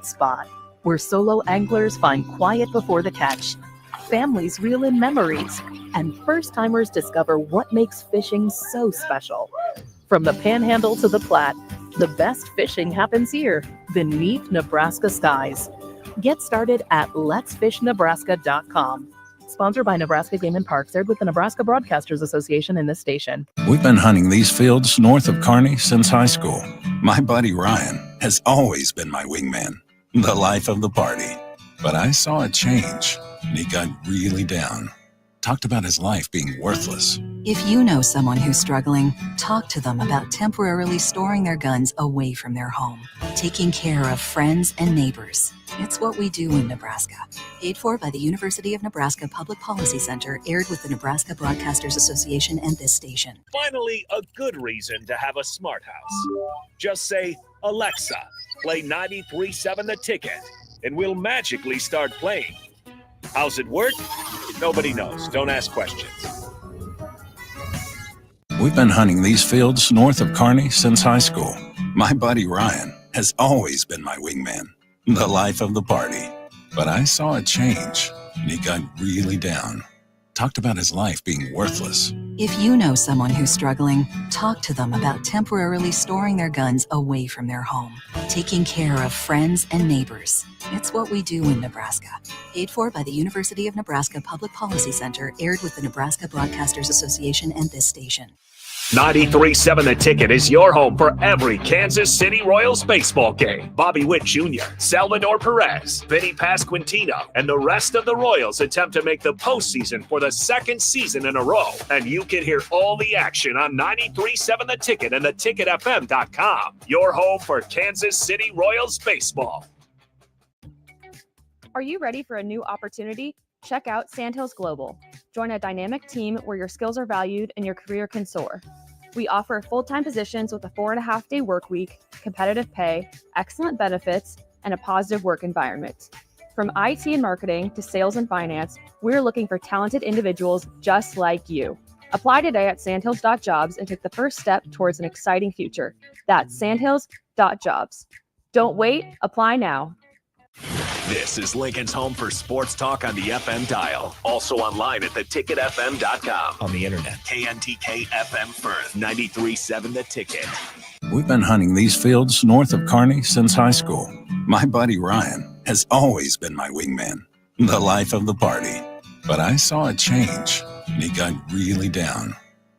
right spot, where solo anglers find quiet before the catch, families reel in memories, and first-timers discover what makes fishing so special. From the Panhandle to the Platte, the best fishing happens here, beneath Nebraska skies. Get started at letsfishnebraska.com. Sponsored by Nebraska Game and Parks, aired with the Nebraska Broadcasters Association and this station. We've been hunting these fields north of Kearney since high school. My buddy Ryan has always been my wingman, the life of the party. But I saw a change, and he got really down. Talked about his life being worthless. If you know someone who's struggling, talk to them about temporarily storing their guns away from their home, taking care of friends and neighbors. It's what we do in Nebraska. Paid for by the University of Nebraska Public Policy Center, aired with the Nebraska Broadcasters Association and this station. Finally, a good reason to have a smart house. Just say, Alexa, play 93.7 The Ticket, and we'll magically start playing. How's it work? Nobody knows. Don't ask questions. We've been hunting these fields north of Kearney since high school. My buddy Ryan has always been my wingman, the life of the party. But I saw a change, and he got really down. Talked about his life being worthless. If you know someone who's struggling, talk to them about temporarily storing their guns away from their home, taking care of friends and neighbors. It's what we do in Nebraska. Paid for by the University of Nebraska Public Policy Center, aired with the Nebraska Broadcasters Association and this station. 93.7 The Ticket is your home for every Kansas City Royals baseball game. Bobby Witt Jr., Salvador Perez, Vinny Pasquantino, and the rest of the Royals attempt to make the postseason for the second season in a row. And you can hear all the action on 93.7 The Ticket and theticketfm.com. Your home for Kansas City Royals baseball. Are you ready for a new opportunity? Check out Sandhills Global. Join a dynamic team where your skills are valued and your career can soar. We offer full-time positions with a 4.5-day work week, competitive pay, excellent benefits, and a positive work environment. From IT and marketing to sales and finance, we're looking for talented individuals just like you. Apply today at sandhills.jobs and take the first step towards an exciting future. That's sandhills.jobs. Don't wait, apply now. This is Lincoln's home for sports talk on the FM dial. Also online at theticketfm.com. On the internet, KNTK FM Firth, 93.7 The Ticket. We've been hunting these fields north of Kearney since high school. My buddy Ryan has always been my wingman, the life of the party. But I saw a change, and he got really down.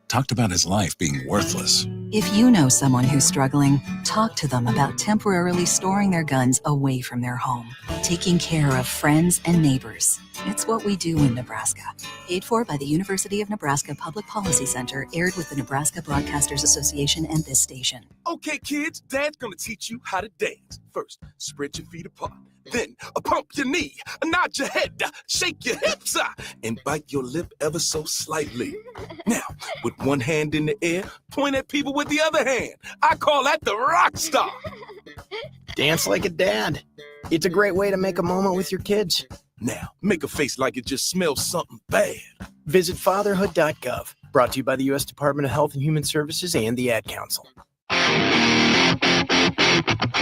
Talked about his life being worthless. If you know someone who's struggling, talk to them about temporarily storing their guns away from their home, taking care of friends and neighbors. It's what we do in Nebraska. Paid for by the University of Nebraska Public Policy Center, aired with the Nebraska Broadcasters Association and this station. Okay, kids, Dad's gonna teach you how to dance. First, spread your feet apart. Then, pump your knee, nod your head, shake your hips, and bite your lip ever so slightly. Now, with one hand in the air, point at people with the other hand. I call that the rock star. Dance like a dad. It's a great way to make a moment with your kids. Now, make a face like it just smells something bad. Visit fatherhood.gov. Brought to you by the U.S. Department of Health and Human Services and the Ad Council.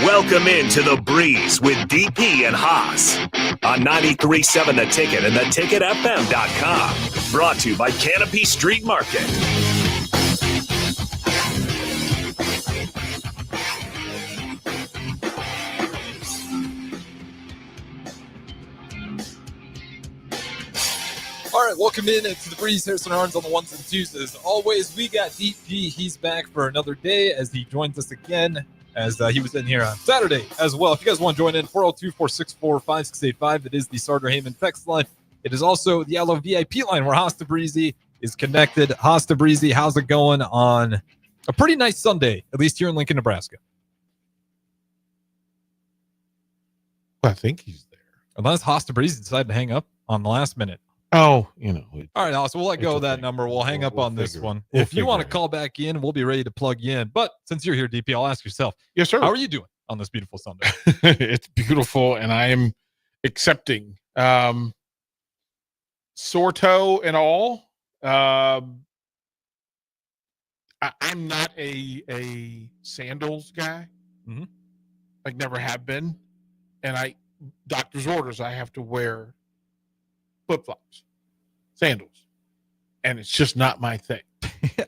Welcome into The Breeze with DP and Haas on 93.7 The Ticket and theticketfm.com. Brought to you by Canopy Street Market. All right, welcome in to The Breeze. Harrison Arns on the ones and twos. As always, we got DP. He's back for another day as he joins us again, as he was in here on Saturday as well. If you guys want to join in, 402-464-5685. It is the Sartor Heyman text line. It is also the Yellow VIP line where Haas Breezy is connected. Haas Breezy, how's it going on a pretty nice Sunday, at least here in Lincoln, Nebraska? I think he's there. Unless Haas Breezy decided to hang up on the last minute. Oh, you know. All right, Haas, we'll let go of that number. We'll hang up on this one. If you want to call back in, we'll be ready to plug you in. But since you're here, DP, I'll ask yourself. Yes, sir. How are you doing on this beautiful Sunday? It's beautiful, and I am accepting. Sore toe and all. I'm not a sandals guy. Mm-hmm. Like, never have been. doctor's orders, I have to wear flip-flops, sandals, and it's just not my thing.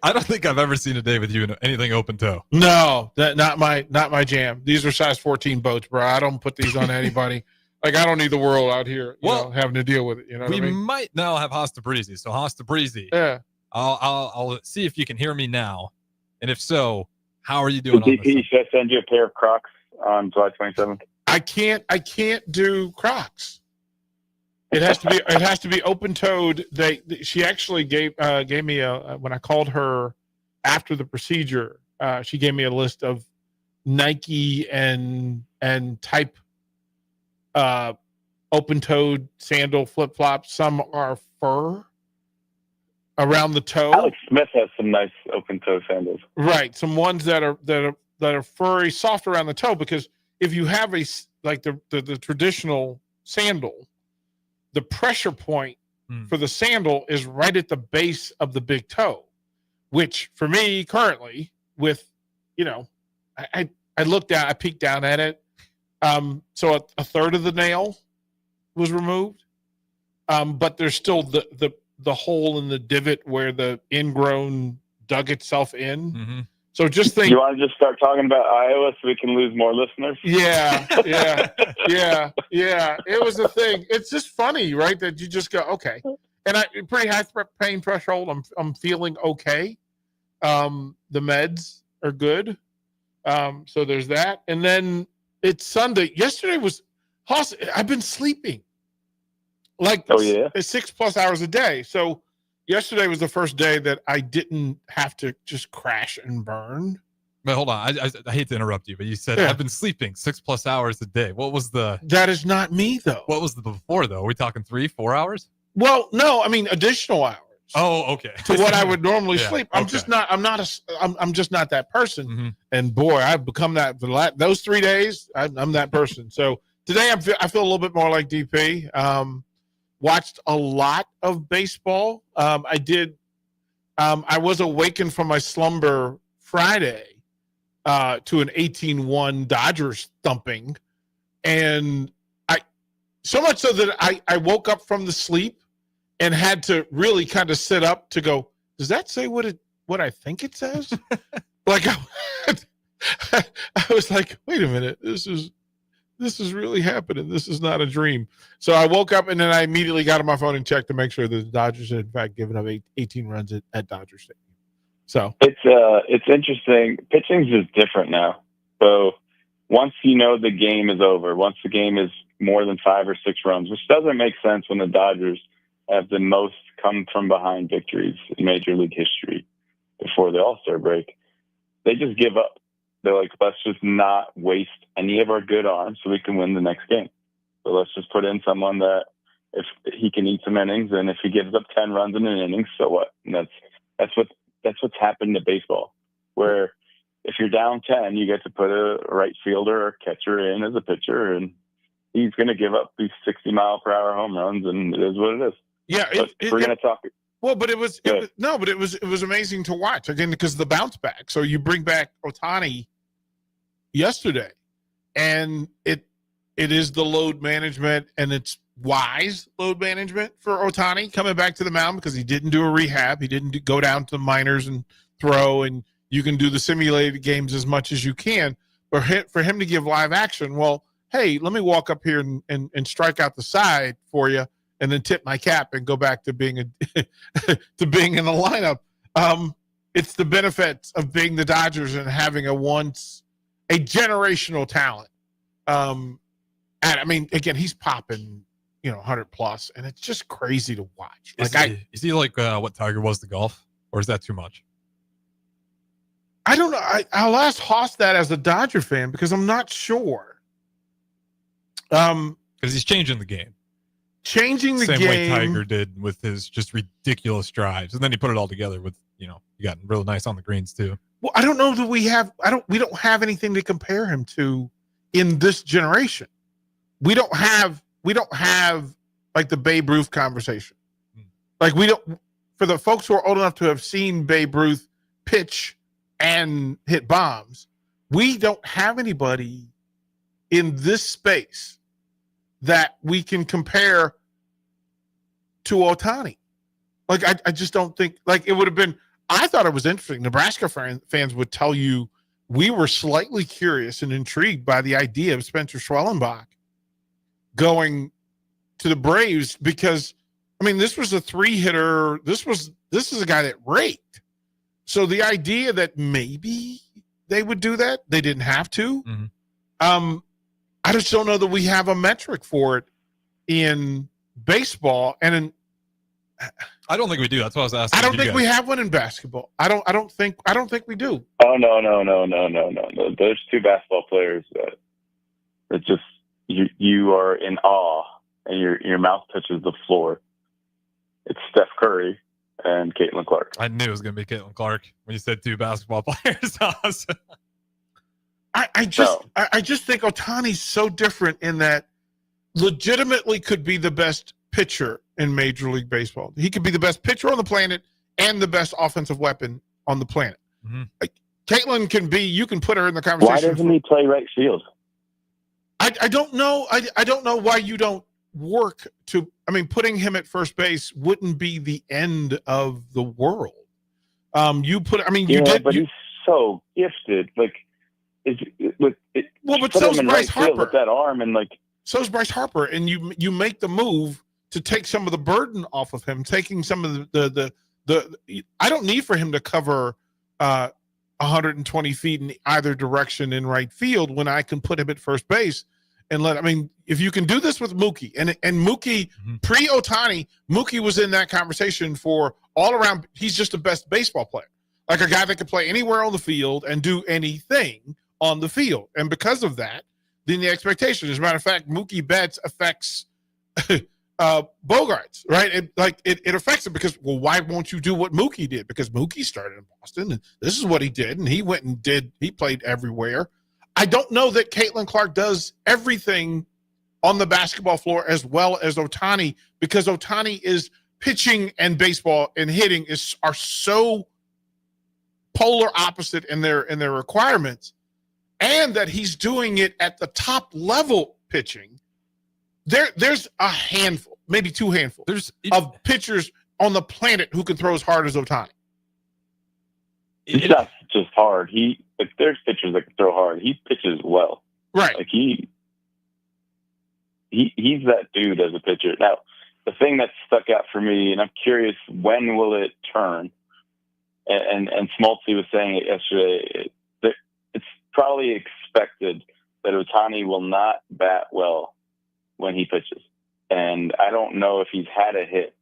I don't think I've ever seen a day with you in anything open toe. No, not my jam. These are size 14 boats, bro. I don't put these on anybody. Like, I don't need the world out here, having to deal with it. You know what I mean? Might now have Hosta Breezy. So Hosta Breezy, yeah. I'll see if you can hear me now, and if so, how are you doing? DP should send you a pair of Crocs on July 27th. I can't do Crocs. It has to be open toed. She actually gave me when I called her after the procedure, she gave me a list of Nike and type open toed sandal flip flops. Some are fur around the toe. Alex Smith has some nice open toe sandals. Right, some ones that are furry, soft around the toe. Because if you have the traditional sandal, the pressure point for the sandal is right at the base of the big toe, which for me currently with, I looked down, I peeked down at it. So a third of the nail was removed. But there's still the hole in the divot where the ingrown dug itself in. Mm-hmm. So just think. You want to just start talking about Iowa so we can lose more listeners? Yeah. It was a thing. It's just funny, right? That you just go, okay. And pretty high pain threshold. I'm feeling okay. The meds are good. So there's that. And then it's Sunday. Yesterday was I've been sleeping like 6+ hours a day. So yesterday was the first day that I didn't have to just crash and burn. But hold on, I hate to interrupt you, but you said I've been sleeping 6+ hours a day. What was the? That is not me though. What was the before though? Are we talking 3-4 hours? Well, no, I mean additional hours. Oh, okay. To what I would normally sleep. I'm just not that person. Mm-hmm. And boy, I've become that for those 3 days. I'm that person. So today I feel a little bit more like DP. Watched a lot of baseball. I was awakened from my slumber Friday to an 18-1 Dodgers thumping. And so much so that I woke up from the sleep and had to really kind of sit up to go, does that say what I think it says? Like I was like, wait a minute, this is really happening. This is not a dream. So I woke up and then I immediately got on my phone and checked to make sure that the Dodgers had in fact given up 18 runs at Dodger Stadium. So it's interesting. Pitching's just different now. So once the game is over, once the game is more than 5 or 6 runs, which doesn't make sense when the Dodgers have the most come from behind victories in Major League history before the All-Star break, they just give up. They're like, let's just not waste any of our good arms so we can win the next game. So let's just put in someone that if he can eat some innings, and if he gives up 10 runs in an inning, so what? And that's what's happened to baseball, where if you're down 10, you get to put a right fielder or catcher in as a pitcher, and he's going to give up these 60-mile-per-hour home runs, and it is what it is. Yeah, we're going to talk. Well, but it was amazing to watch again because of the bounce back. So you bring back Ohtani yesterday, and it is the load management, and it's wise load management for Ohtani coming back to the mound because he didn't do a rehab. He didn't go down to the minors and throw, and you can do the simulated games as much as you can. But for him to give live action, well, hey, let me walk up here and strike out the side for you, and then tip my cap and go back to being in the lineup. It's the benefits of being the Dodgers and having a generational talent. And I mean, again, he's popping, 100 plus, and it's just crazy to watch. Is he like what Tiger was to golf, or is that too much? I don't know. I'll ask Haas that as a Dodger fan because I'm not sure. Because he's changing the game. Same way Tiger did with his just ridiculous drives, and then he put it all together with he got real nice on the greens too. Well, I don't know that we don't have anything to compare him to in this generation. We don't have like the Babe Ruth conversation. Like we don't, for the folks who are old enough to have seen Babe Ruth pitch and hit bombs, we don't have anybody in this space that we can compare to Ohtani. Like, I just don't think, like, it would have been, I thought it was interesting. Nebraska fans would tell you we were slightly curious and intrigued by the idea of Spencer Schwellenbach going to the Braves because, I mean, this was a 3-hitter. This is a guy that raked. So the idea that maybe they would do that, they didn't have to. Mm-hmm. I just don't know that we have a metric for it in baseball and I don't think we do. That's what I was asking. I don't think we have one in basketball. I don't think we do. Oh no. Those two basketball players that just you are in awe and your mouth touches the floor. It's Steph Curry and Caitlin Clark. I knew it was going to be Caitlin Clark when you said two basketball players. I just think Ohtani's so different in that legitimately could be the best pitcher in Major League Baseball. He could be the best pitcher on the planet and the best offensive weapon on the planet. Mm-hmm. Like, Caitlin can be, you can put her in the conversation. Why doesn't he play right field? I don't know. I don't know why you don't work to, I mean, putting him at first base wouldn't be the end of the world. You put, I mean, you did. But he's so gifted. Like, but so's Bryce Harper with that arm and like. So's Bryce Harper, and you make the move to take some of the burden off of him, taking some of the I don't need for him to cover 120 feet in either direction in right field when I can put him at first base and I mean, if you can do this with Mookie and Mookie pre-Ohtani, Mookie was in that conversation for all around. He's just the best baseball player, like a guy that can play anywhere on the field and do anything on the field. And because of that, then the expectation, as a matter of fact, Mookie Betts affects Bogarts, right? It affects him because, well, why won't you do what Mookie did? Because Mookie started in Boston, and this is what he did, and he went and he played everywhere. I don't know that Caitlin Clark does everything on the basketball floor as well as Ohtani, because Ohtani is pitching and baseball and hitting are so polar opposite in their requirements, and that he's doing it at the top level pitching. There's a handful, maybe two handfuls of pitchers on the planet who can throw as hard as Ohtani. He's not just hard. There's pitchers that can throw hard. He pitches well. Right. Like he's that dude as a pitcher. Now, the thing that stuck out for me, and I'm curious, when will it turn? And Smoltzy was saying it yesterday. It's probably expected that Ohtani will not bat well when he pitches. And I don't know if he's had a hit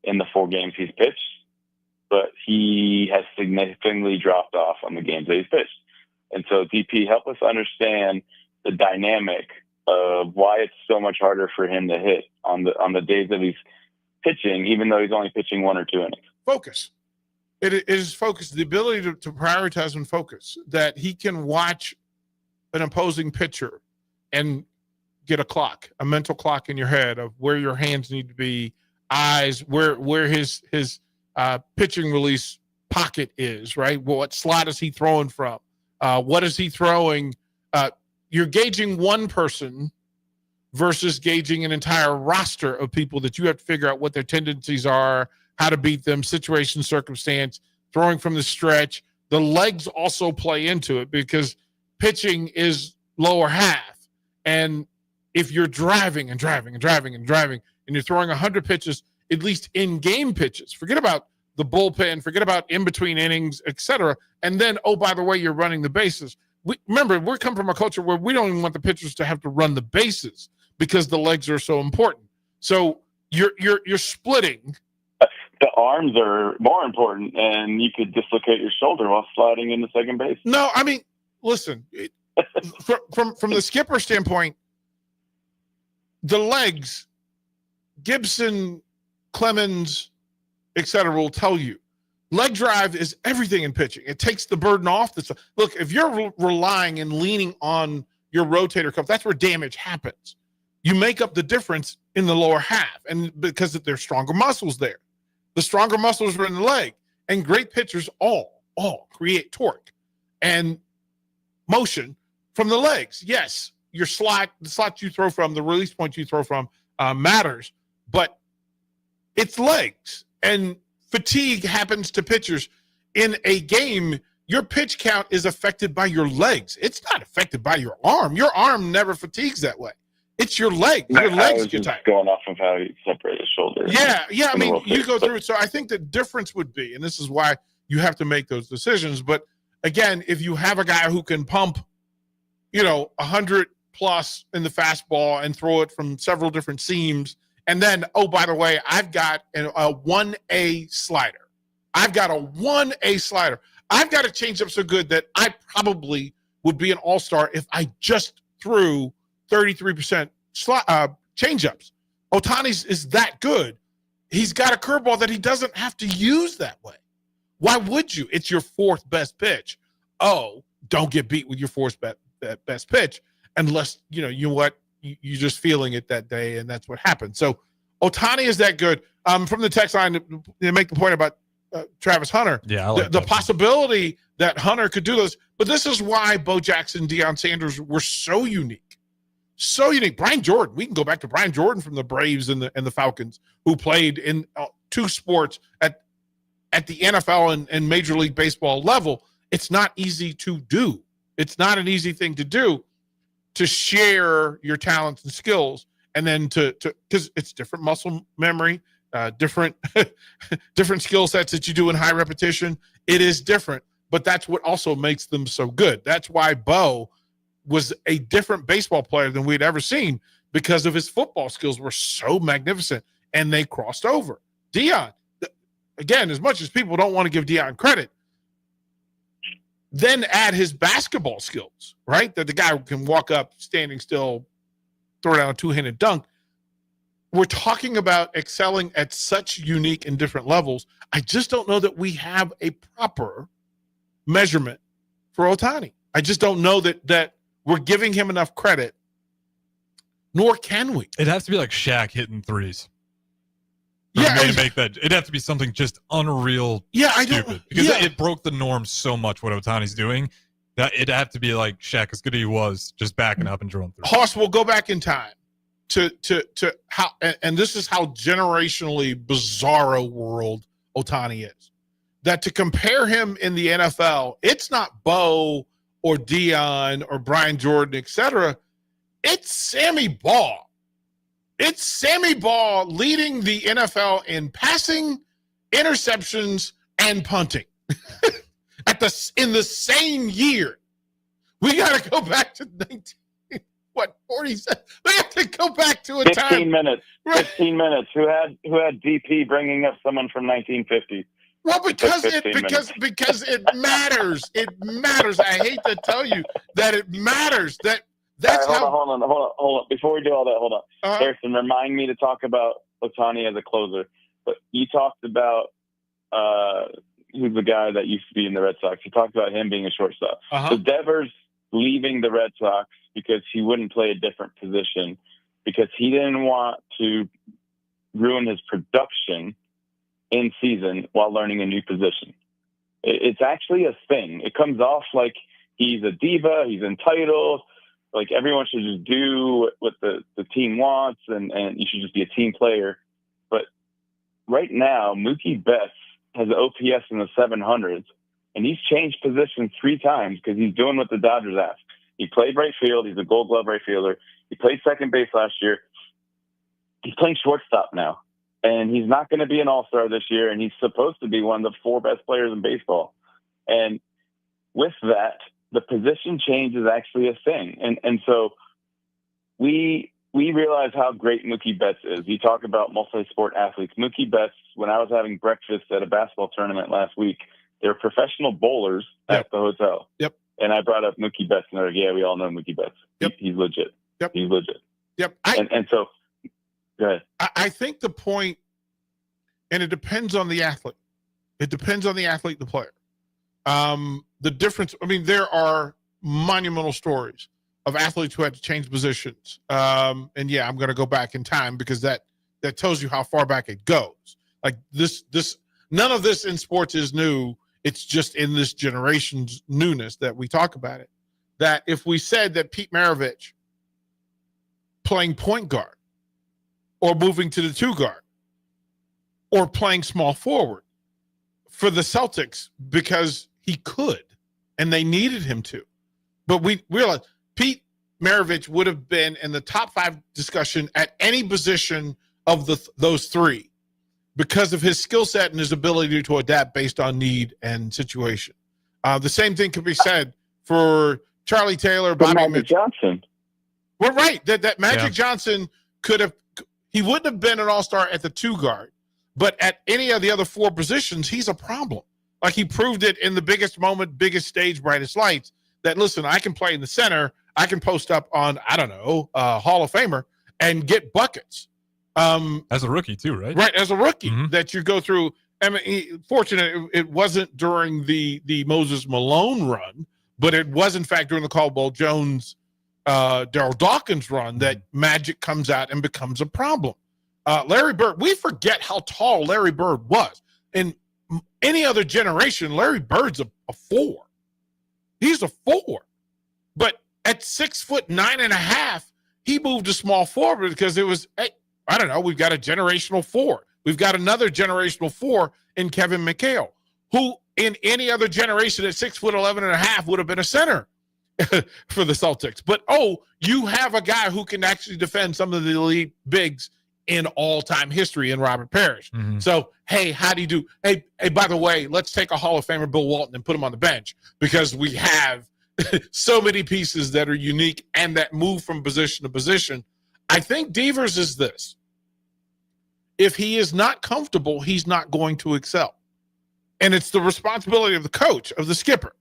in the 4 games he's pitched, but he has significantly dropped off on the games that he's pitched. And so, DP, help us understand the dynamic of why it's so much harder for him to hit on the days that he's pitching, even though he's only pitching 1 or 2 innings. Focus. It is focus, the ability to prioritize and focus, that he can watch an opposing pitcher and get a mental clock in your head of where your hands need to be, eyes, where his pitching release pocket is, right? What slot is he throwing from? What is he throwing? You're gauging one person versus gauging an entire roster of people that you have to figure out what their tendencies are, how to beat them, situation, circumstance, throwing from the stretch. The legs also play into it because pitching is lower half. And if you're driving and you're throwing 100 pitches, at least in-game pitches, forget about the bullpen, forget about in-between innings, etc. And then, oh, by the way, you're running the bases. Remember, we come from a culture where we don't even want the pitchers to have to run the bases because the legs are so important. So you're splitting. The arms are more important, and you could dislocate your shoulder while sliding into second base. No, I mean, listen, from the skipper standpoint, the legs, Gibson, Clemens, etc., will tell you leg drive is everything in pitching. It takes the burden off. Look, if you're relying and leaning on your rotator cuff, that's where damage happens. You make up the difference in the lower half, and because there's stronger muscles there. The stronger muscles are in the leg, and great pitchers all create torque and motion from the legs. Yes, the slot you throw from, the release point you throw from matters, but it's legs, and fatigue happens to pitchers. In a game, your pitch count is affected by your legs. It's not affected by your arm. Your arm never fatigues that way. It's your leg. Your legs get tired. Going off of how he separated his shoulder. Yeah. I mean, you go through it. So I think the difference would be, and this is why you have to make those decisions. But again, if you have a guy who can pump, 100 plus in the fastball and throw it from several different seams, and then, oh, by the way, I've got a 1A slider. I've got a 1A slider. I've got a changeup so good that I probably would be an all-star if I just threw 33% changeups. Ohtani's is that good. He's got a curveball that he doesn't have to use that way. Why would you? It's your fourth best pitch. Oh, don't get beat with your fourth best pitch unless, you know what, you're just feeling it that day, and that's what happened. So Ohtani is that good. From the text line, to make the point about Travis Hunter, the possibility that Hunter could do this, but this is why Bo Jackson, Deion Sanders were so unique. So unique. Brian Jordan, we can go back to Brian Jordan from the Braves and the Falcons, who played in two sports at the NFL and Major League Baseball level. It's not easy to do. It's not an easy thing to do, to share your talents and skills, and then because it's different muscle memory, different skill sets that you do in high repetition. It is different, but that's what also makes them so good. That's why Bo was a different baseball player than we'd ever seen, because of his football skills were so magnificent, and they crossed over. Deion, again, as much as people don't want to give Deion credit, then add his basketball skills, right? That the guy can walk up standing still, throw down a two-handed dunk. We're talking about excelling at such unique and different levels. I just don't know that we have a proper measurement for Ohtani. I just don't know that we're giving him enough credit, nor can we. It'd have to be like Shaq hitting threes. Yeah, to make that. It'd have to be something just unreal, stupid. Because it broke the norm so much what Ohtani's doing that it'd have to be like Shaq, as good as he was, just backing up and drilling through. Hoss, we'll go back in time to how, and this is how generationally bizarro world Ohtani is. That to compare him in the NFL, it's not Bo or Deion or Brian Jordan, etc. It's Sammy Baugh. It's Sammy Baugh leading the NFL in passing, interceptions, and punting in the same year. We got to go back to 47. We have to go back to a 15 time. 15 minutes. Who had DP bringing up someone from 1950? Well, because it matters. It matters. I hate to tell you that it matters. That's right, hold on. Before we do all that, hold on. Harrison, remind me to talk about Ohtani as a closer. But you talked about who's the guy that used to be in the Red Sox. You talked about him being a shortstop. So Devers leaving the Red Sox because he wouldn't play a different position, because he didn't want to ruin his production in season while learning a new position. It's actually a thing. It comes off like he's a diva, he's entitled, like everyone should just do what the team wants, and you should just be a team player. But right now, Mookie Betts has an OPS in the 700s, and he's changed positions 3 times because he's doing what the Dodgers ask. He played right field. He's a Gold Glove right fielder. He played second base last year. He's playing shortstop now, and he's not going to be an all-star this year, and he's supposed to be one of the 4 best players in baseball. And with that, the position change is actually a thing. And so we realize how great Mookie Betts is. You talk about multi-sport athletes. Mookie Betts, when I was having breakfast at a basketball tournament last week, they were professional bowlers at the hotel. Yep. And I brought up Mookie Betts, and they're like, yeah, we all know Mookie Betts. Yep. He's legit. Yep. He's legit. Yep. And so, go ahead. I think the point, and it depends on the athlete. It depends on the athlete, the player. The difference, I mean, there are monumental stories of athletes who had to change positions. And yeah, I'm going to go back in time because that tells you how far back it goes. Like this, none of this in sports is new. It's just in this generation's newness that we talk about it. That if we said that Pete Maravich playing point guard or moving to the 2 guard or playing small forward for the Celtics because he could and they needed him to. But we realized Pete Maravich would have been in the top 5 discussion at any position of those 3 because of his skill set and his ability to adapt based on need and situation. The same thing could be said for Charlie Taylor, Bobby Magic Johnson. We're right. That Magic Johnson he wouldn't have been an all-star at the 2 guard, but at any of the other 4 positions, he's a problem. Like he proved it in the biggest moment, biggest stage, brightest lights that, listen, I can play in the center. I can post up on, Hall of Famer and get buckets. As a rookie too, right? Right. As a rookie that you go through. I mean, fortunate it wasn't during the Moses Malone run, but it was in fact during the Caldwell Jones, Darryl Dawkins run that Magic comes out and becomes a problem. Larry Bird, we forget how tall Larry Bird was. In any other generation, Larry Bird's a 4. He's a 4. But at 6'9.5", he moved to small forward because it was, we've got a generational 4. We've got another generational 4 in Kevin McHale, who in any other generation at 6'11.5" would have been a center for the Celtics. But, you have a guy who can actually defend some of the elite bigs in all-time history in Robert Parrish. So, hey, how do you do? Hey, by the way, let's take a Hall of Famer, Bill Walton, and put him on the bench because we have so many pieces that are unique and that move from position to position. I think Devers is this. If he is not comfortable, he's not going to excel. And it's the responsibility of the coach, of the skipper,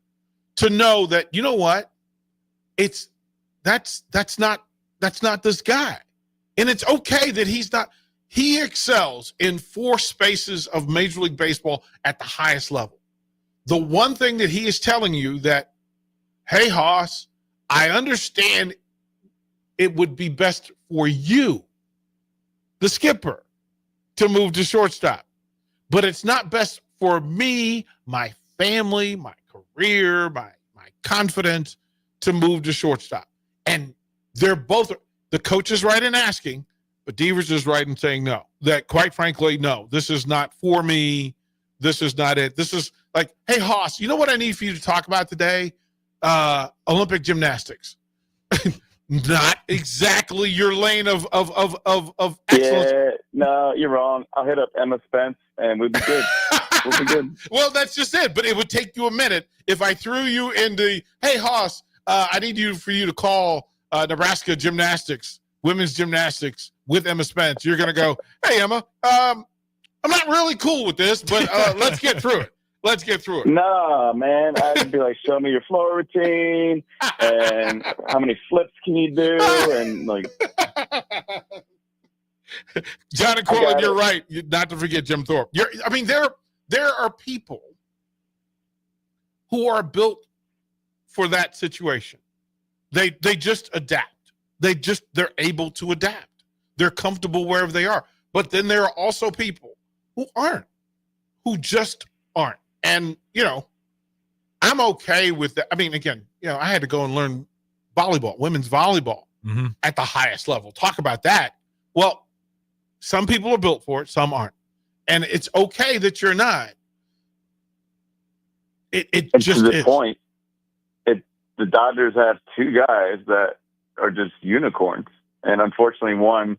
to know that, you know what? That's not this guy. And it's okay that he excels in 4 spaces of Major League Baseball at the highest level. The one thing that he is telling you that, hey, Haas, I understand it would be best for you, the skipper, to move to shortstop. But it's not best for me, my family, my career, my confidence to move to shortstop. And they're both, the coach is right in asking, but Devers is right in saying no. That quite frankly, no, this is not for me. This is not it. This is like, hey, Haas, you know what I need for you to talk about today? Olympic gymnastics. Not exactly your lane of excellence. Yeah, no, you're wrong. I'll hit up Emma Spence and we'll be good. We'll be good. Well, that's just it. But it would take you a minute if I threw you into, hey, Haas, I need for you to call Nebraska gymnastics, women's gymnastics with Emma Spence. You're going to go, hey, Emma, I'm not really cool with this, but let's get through it. Let's get through it. Nah, man. I'd be like, show me your floor routine and how many flips can you do? And like, John and Corlin, you're right. Not to forget Jim Thorpe. There are people who are built for that situation. They just adapt. They're able to adapt. They're comfortable wherever they are. But then there are also people who aren't, who just aren't. And, I'm okay with that. I mean, again, I had to go and learn volleyball, women's volleyball at the highest level. Talk about that. Well, some people are built for it, some aren't. And it's okay that you're not. It just to the is. point, the Dodgers have 2 guys that are just unicorns. And unfortunately, one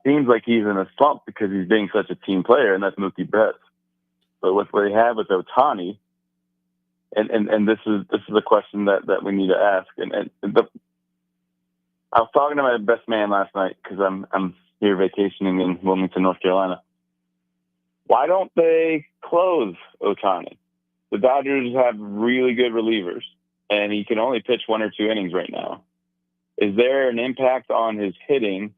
seems like he's in a slump because he's being such a team player, and that's Mookie Betts. But what they have with Ohtani, and this is a question that we need to ask. I was talking to my best man last night because I'm here vacationing in Wilmington, North Carolina. Why don't they close Ohtani? The Dodgers have really good relievers, and he can only pitch 1 or 2 innings right now. Is there an impact on his hitting,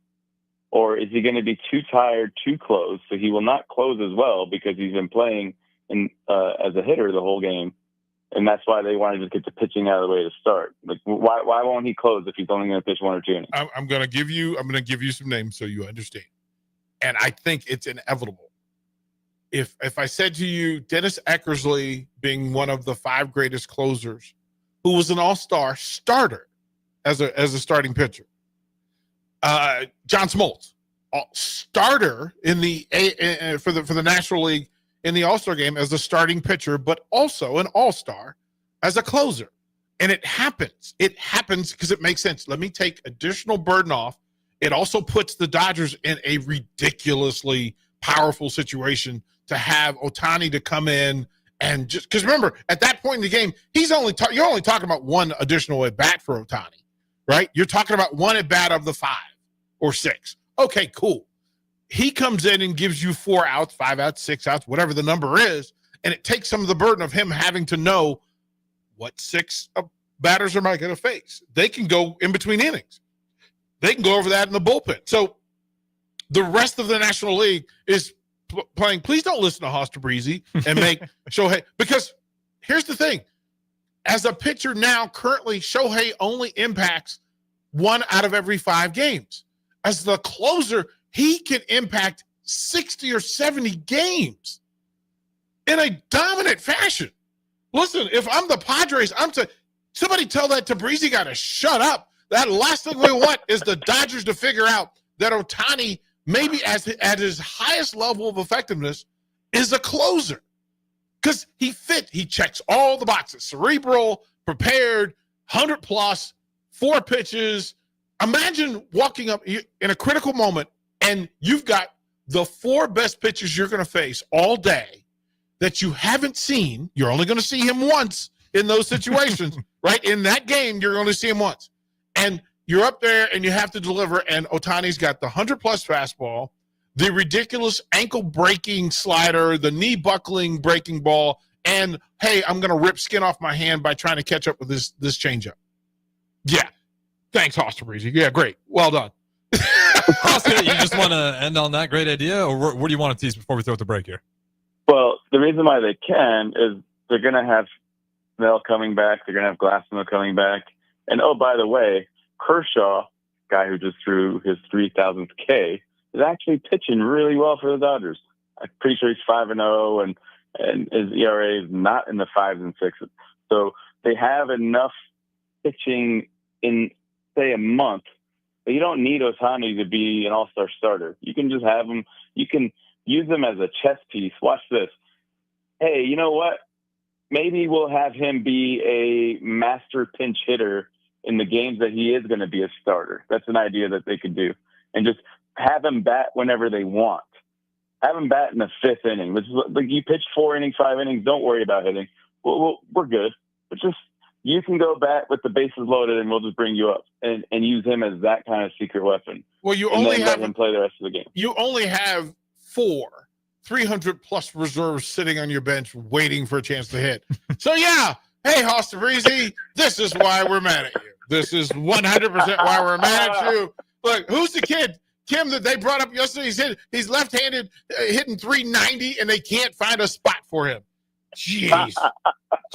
or is he going to be too tired to close? So he will not close as well because he's been playing as a hitter the whole game, and that's why they wanted to get the pitching out of the way to start. Like, why won't he close if he's only going to pitch 1 or 2 innings? I'm going to give you some names so you understand, and I think it's inevitable. If I said to you, Dennis Eckersley being one of the 5 greatest closers, who was an all-star starter as a starting pitcher, John Smoltz, starter in the for the National League in the All-Star game as a starting pitcher, but also an All-Star as a closer. And it happens. It happens because it makes sense. Let me take additional burden off. It also puts the Dodgers in a ridiculously powerful situation to have Ohtani to come in and just because remember at that point in the game, you're only talking about one additional at bat for Ohtani, right? You're talking about one at bat of the 5 or 6. Okay, cool. He comes in and gives you 4 outs, 5 outs, 6 outs, whatever the number is, and it takes some of the burden of him having to know what 6 batters am I going to face. They can go in between innings. They can go over that in the bullpen. So the rest of the National League is playing, please don't listen to Hoster Breezy and make Shohei, because here's the thing. As a pitcher now, currently, Shohei only impacts 1 out of every 5 games. As the closer, he can impact 60 or 70 games in a dominant fashion. Listen, if I'm the Padres, somebody tell that Breezy guy to shut up. That last thing we want is the Dodgers to figure out that Ohtani, maybe at his highest level of effectiveness, is a closer. Because he checks all the boxes. Cerebral, prepared, 100+, 4 pitches. Imagine walking up in a critical moment and you've got the 4 best pitchers you're going to face all day that you haven't seen. You're only going to see him once in those situations, right? In that game, you're going to see him once. And you're up there and you have to deliver, and Ohtani's got the 100+ fastball, the ridiculous ankle-breaking slider, the knee-buckling breaking ball, and, hey, I'm going to rip skin off my hand by trying to catch up with this changeup. Yeah. Thanks, Hoster Breezy. Yeah, great. Well done. Hoster, you just want to end on that great idea, or what do you want to tease before we throw it the break here? Well, the reason why they can is they're going to have Snell coming back. They're going to have Glassman coming back. And, oh, by the way, Kershaw, guy who just threw his 3,000th K, is actually pitching really well for the Dodgers. I'm pretty sure he's 5-0, and his ERA is not in the 5s and 6s. So they have enough pitching in, say, a month. But you don't need Ohtani to be an all-star starter. You can just have him. You can use him as a chess piece. Watch this. Hey, you know what? Maybe we'll have him be a master pinch hitter in the games that he is going to be a starter. That's an idea that they could do. And just have him bat whenever they want. Have him bat in the 5th inning. Like you pitch 4 innings, 5 innings, don't worry about hitting. We're good. But just you can go bat with the bases loaded, and we'll just bring you up and use him as that kind of secret weapon. Well, you and only then have let him play the rest of the game. You only have 4 300+ reserves sitting on your bench waiting for a chance to hit. So, yeah, hey, Hoster Breezy, this is why we're mad at you. This is 100% why we're mad at you. Look, who's the kid, Kim, that they brought up yesterday? He's left-handed, hitting 390, and they can't find a spot for him. Jeez.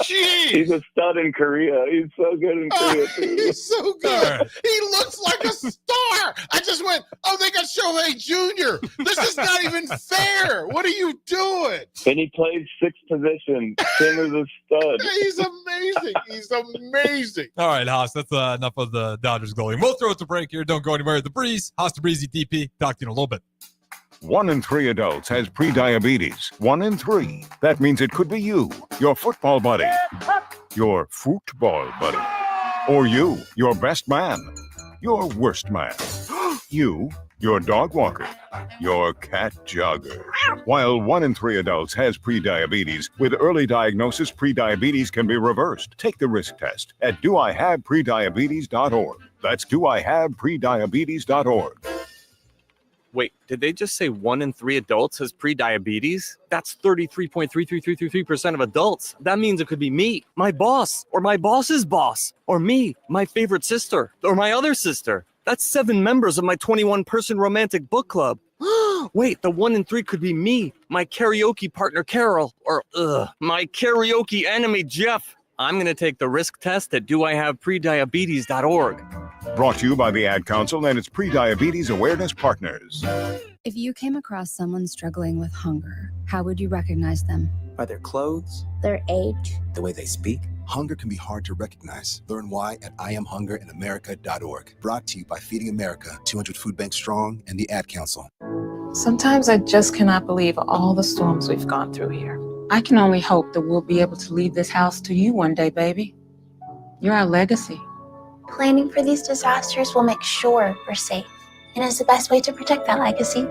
He's a stud in Korea. He's so good in Korea, too. He's so good. Right. He looks like a star. I just went, oh, they got Shohei Jr. This is not even fair. What are you doing? And he played 6 positions. Tim is a stud. He's amazing. He's amazing. All right, Haas, that's enough of the Dodgers glory. We'll throw it to break here. Don't go anywhere. The Breeze, Hoster Breezy DP. Talk to you in a little bit. 1 in 3 adults has prediabetes. 1 in 3. That means it could be you, your football buddy, your football buddy, or you, your best man, your worst man, you, your dog walker, your cat jogger. While 1 in 3 adults has prediabetes, with early diagnosis, prediabetes can be reversed. Take the risk test at doihaveprediabetes.org. That's doihaveprediabetes.org. Wait, did they just say 1 in 3 adults has prediabetes? That's 33.33333% of adults. That means it could be me, my boss, or my boss's boss, or me, my favorite sister, or my other sister. That's 7 members of my 21-person romantic book club. Wait, the 1 in 3 could be me, my karaoke partner Carol, or my karaoke enemy Jeff. I'm going to take the risk test at doihaveprediabetes.org. Brought to you by the Ad Council and its Prediabetes Awareness Partners. If you came across someone struggling with hunger, how would you recognize them? By their clothes, their age, the way they speak, Hunger can be hard to recognize. Learn why at IamHungerInAmerica.org. Brought to you by Feeding America, 200 Food Banks Strong, and the Ad Council. Sometimes I just cannot believe all the storms we've gone through here. I can only hope that we'll be able to leave this house to you one day, baby. You're our legacy. Planning for these disasters will make sure we're safe, and is the best way to protect that legacy.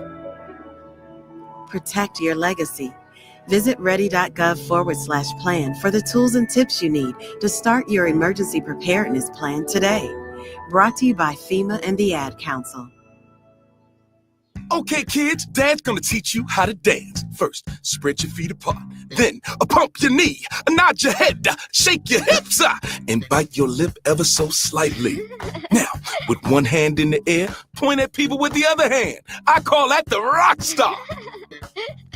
Protect your legacy. Visit ready.gov/plan for the tools and tips you need to start your emergency preparedness plan today. Brought to you by FEMA and the Ad Council. Okay, kids, Dad's gonna teach you how to dance. First, spread your feet apart. Then, pump your knee, nod your head, shake your hips, and bite your lip ever so slightly. Now, with one hand in the air, point at people with the other hand. I call that the rock star.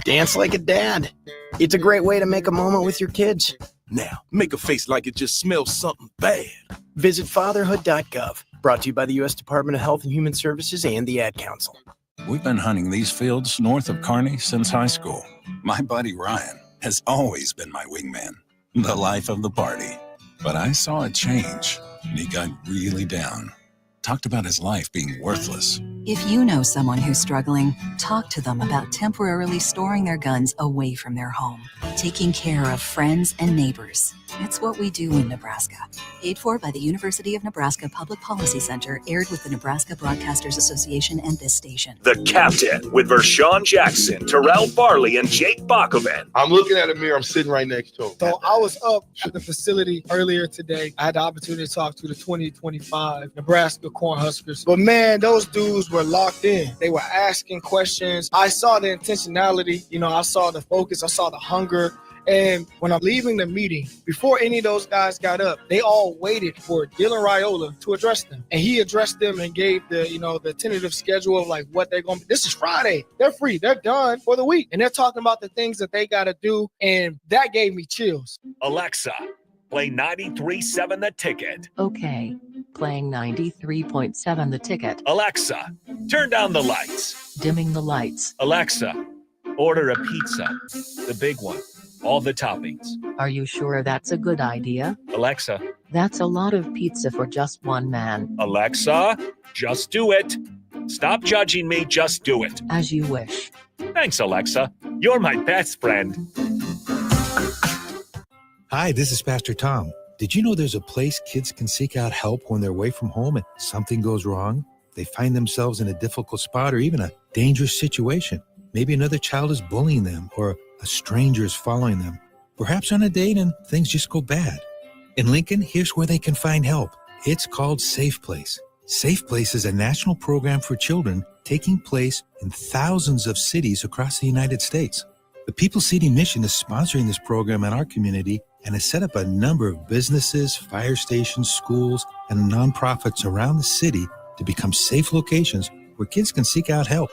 Dance like a dad. It's a great way to make a moment with your kids. Now, make a face like it just smells something bad. Visit fatherhood.gov. Brought to you by the U.S. Department of Health and Human Services and the Ad Council. We've been hunting these fields north of Kearney since high school. My buddy Ryan has always been my wingman, the life of the party. But I saw a change, and he got really down. Talked about his life being worthless. If you know someone who's struggling, talk to them about temporarily storing their guns away from their home, taking care of friends and neighbors. It's what we do in Nebraska. Paid for by the University of Nebraska Public Policy Center, aired with the Nebraska Broadcasters Association and this station. The Captain with Vershawn Jackson, Terrell Farley, and Jake Bachman. I'm looking at a mirror. I'm sitting right next to him. So I was up at the facility earlier today. I had the opportunity to talk to the 2025 Nebraska Cornhuskers. But man, those dudes were locked in. They were asking questions. I saw the intentionality. I saw the focus. I saw the hunger. And when I'm leaving the meeting, before any of those guys got up, they all waited for Dylan Raiola to address them. And he addressed them and gave the tentative schedule of like what they're going to be. This is Friday. They're free. They're done for the week. And they're talking about the things that they got to do. And that gave me chills. Alexa, play 93.7 The Ticket. Okay, playing 93.7 The Ticket. Alexa, turn down the lights. Dimming the lights. Alexa, order a pizza. The big one. All the toppings. Are you sure that's a good idea? Alexa. That's a lot of pizza for just one man. Alexa, just do it. Stop judging me, just do it. As you wish. Thanks, Alexa. You're my best friend. Hi, this is Pastor Tom. Did you know there's a place kids can seek out help when they're away from home and something goes wrong? They find themselves in a difficult spot or even a dangerous situation. Maybe another child is bullying them or a stranger is following them, perhaps on a date, and things just go bad. In Lincoln, here's where they can find help. It's called Safe Place. Safe Place is a national program for children taking place in thousands of cities across the United States. The People City Mission is sponsoring this program in our community and has set up a number of businesses, fire stations, schools, and nonprofits around the city to become safe locations where kids can seek out help.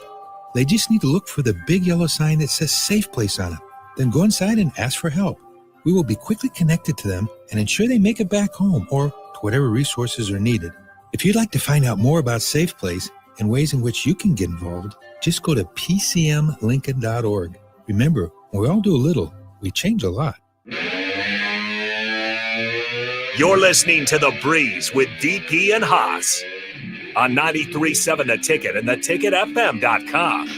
They just need to look for the big yellow sign that says Safe Place on it. Then go inside and ask for help. We will be quickly connected to them and ensure they make it back home or to whatever resources are needed. If you'd like to find out more about Safe Place and ways in which you can get involved, just go to pcmlincoln.org. Remember, when we all do a little, we change a lot. You're listening to The Breeze with DP and Haas on 93.7 The Ticket and theticketfm.com.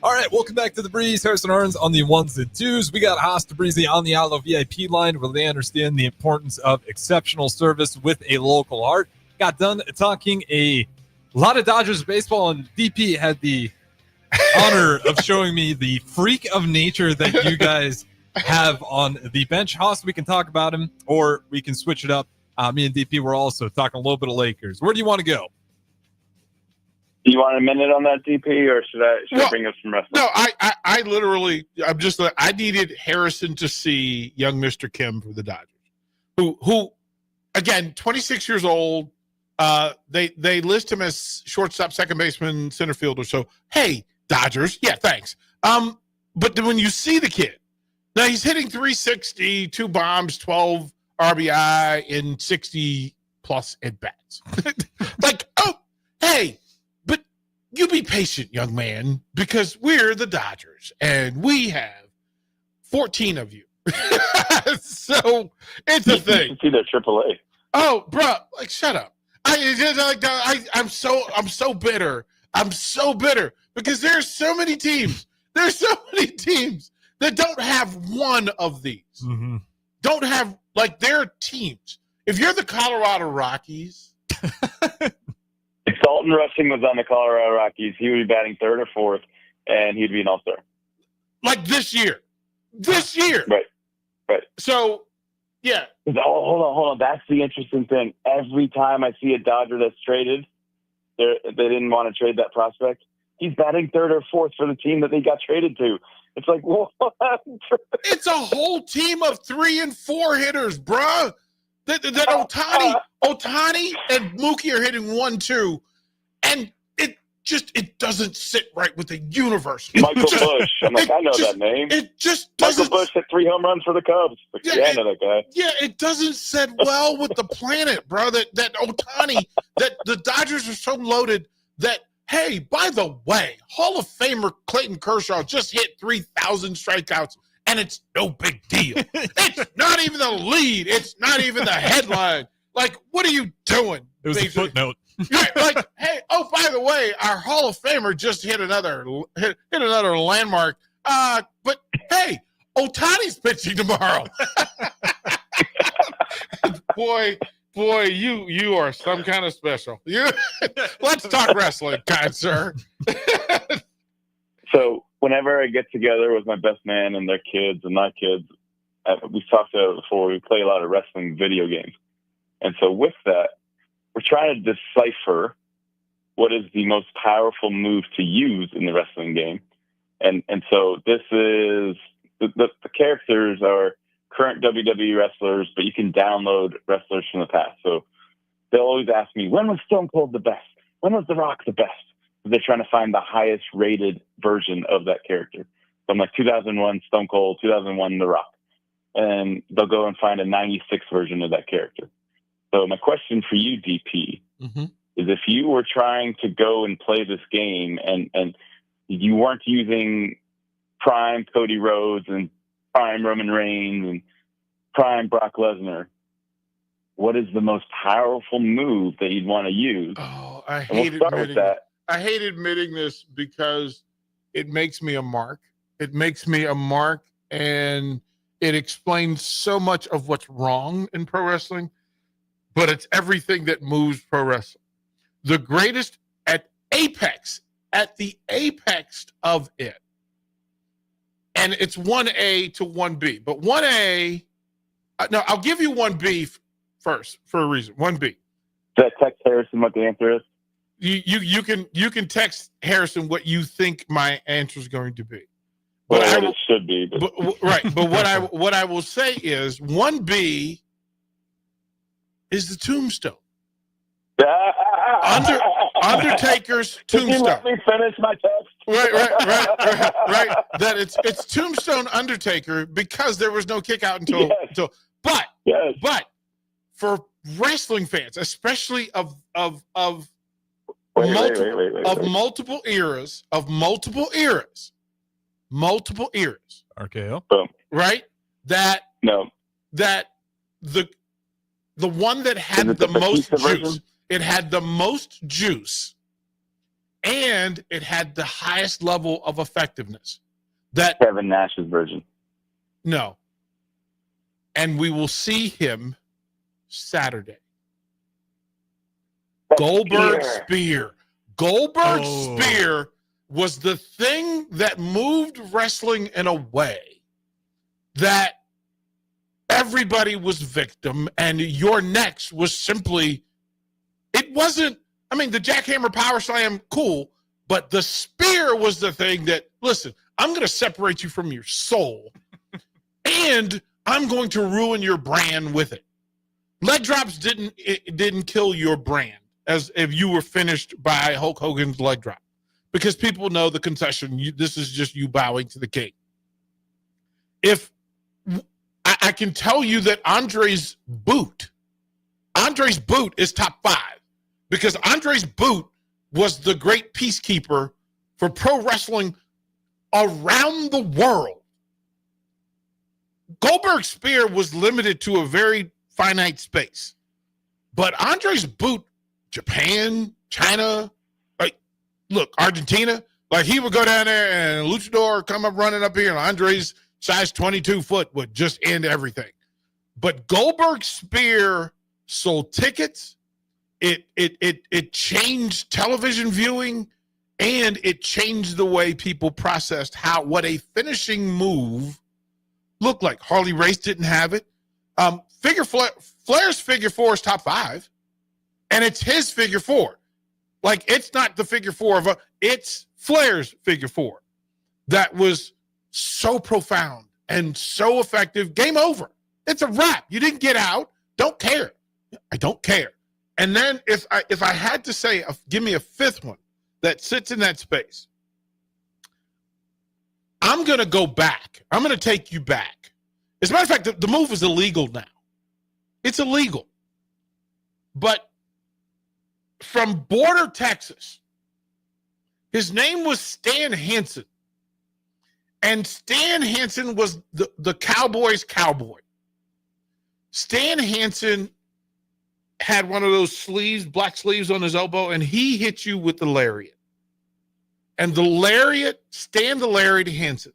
All right, welcome back to The Breeze. Harrison Arns on the ones and twos. We got Haas to Breezy on the Outlaw VIP line where they understand the importance of exceptional service with a local heart. Got done talking a lot of Dodgers baseball, and DP had the honor of showing me the freak of nature that you guys have on the bench. Haas, we can talk about him, or we can switch it up. Me and DP were also talking a little bit of Lakers. Where do you want to go? Do you want a minute on that, DP, or should I bring up some wrestling? No, I literally, I needed Harrison to see young Mr. Kim for the Dodgers, who again, 26 years old. They list him as shortstop, second baseman, center fielder. So, hey, Dodgers, yeah, thanks. But then when you see the kid, now he's hitting 360, 2 bombs, 12 RBI in 60 plus at bats. Like, oh, hey. You be patient, young man, because we're the Dodgers, and we have 14 of you. So it's a thing. You should see their AAA. Oh, bro, like shut up. I'm so bitter. I'm so bitter because there's so many teams. There's so many teams that don't have one of these. Mm-hmm. Don't have like their teams. If you're the Colorado Rockies, If Dalton Rushing was on the Colorado Rockies, he would be batting third or fourth, and he'd be an all-star. like this year. Right. So, yeah. Hold on. That's the interesting thing. Every time I see a Dodger that's traded, they didn't want to trade that prospect. He's batting third or fourth for the team that they got traded to. It's like, what? It's a whole team of 3 and 4 hitters, bruh. That Ohtani and Mookie are hitting 1-2, and it doesn't sit right with the universe. Michael Bush. I'm like, I know that name. It just doesn't. Michael Bush hit 3 home runs for the Cubs. Like, yeah, I know that guy. Yeah, it doesn't sit well with the planet, bro. That Ohtani, that the Dodgers are so loaded that, hey, by the way, Hall of Famer Clayton Kershaw just hit 3,000 strikeouts, and it's no big deal. It's not even the lead. It's not even the headline. Like, what are you doing? It was a footnote. Yeah, like, hey, oh, by the way, our Hall of Famer just hit another landmark. But hey, Ohtani's pitching tomorrow. boy, you are some kind of special. Let's talk wrestling, kind sir. So whenever I get together with my best man and their kids and my kids, we've talked about it before, we play a lot of wrestling video games. And so with that, we're trying to decipher what is the most powerful move to use in the wrestling game. And so this is, the characters are current WWE wrestlers, but you can download wrestlers from the past. So they'll always ask me, when was Stone Cold the best? When was The Rock the best? They're trying to find the highest rated version of that character. So I'm like 2001 Stone Cold, 2001 The Rock. And they'll go and find a 96 version of that character. So my question for you, DP, is if you were trying to go and play this game and you weren't using prime Cody Rhodes and prime Roman Reigns and prime Brock Lesnar, what is the most powerful move that you'd want to use? Oh, I hate admitting this because it makes me a mark. It makes me a mark, and it explains so much of what's wrong in pro wrestling. But it's everything that moves pro wrestling. The greatest at the apex of it. And it's 1A to 1B. But 1A, no, I'll give you 1B first for a reason. 1B. Does that text Harrison what the answer is? You can text Harrison what you think my answer is going to be. Well, it should be. Right. But what I will say is 1B is the tombstone. Undertaker's tombstone. Can you let me finish my text? Right. That it's Tombstone Undertaker because there was no kick out until but for wrestling fans, especially of multiple eras, RKO. Boom. Right? That the one that had the most juice. It had the most juice, and it had the highest level of effectiveness. That Kevin Nash's version. No. And we will see him Saturday. Goldberg Spear. Goldberg Spear was the thing that moved wrestling in a way that everybody was victim, and your next was simply, it wasn't, I mean, the jackhammer power slam, cool, but the spear was the thing that, listen, I'm going to separate you from your soul, and I'm going to ruin your brand with it. Leg drops didn't kill your brand, as if you were finished by Hulk Hogan's leg drop, because people know the concession. This is just you bowing to the king. If I can tell you that Andre's boot is top 5, because Andre's boot was the great peacekeeper for pro wrestling around the world. Goldberg's spear was limited to a very finite space. But Andre's boot, Japan, China, like, look, Argentina, like he would go down there and Luchador come up running up here and Andre's size 22 foot would just end everything. But Goldberg's spear sold tickets. It changed television viewing, and it changed the way people processed what a finishing move looked like. Harley Race didn't have it. Flair's figure four is top 5, and it's his figure four. Like, it's not the figure four it's Flair's figure four that was so profound and so effective. Game over. It's a wrap. You didn't get out. Don't care. I don't care. And then if I had to say, give me a fifth one that sits in that space, I'm going to go back. I'm going to take you back. As a matter of fact, the move is illegal now. It's illegal. But from Border, Texas, his name was Stan Hansen. And Stan Hansen was the Cowboys' cowboy. Stan Hansen had one of those sleeves, black sleeves on his elbow, and he hit you with the lariat. And the lariat, Stan the Lariat Hansen.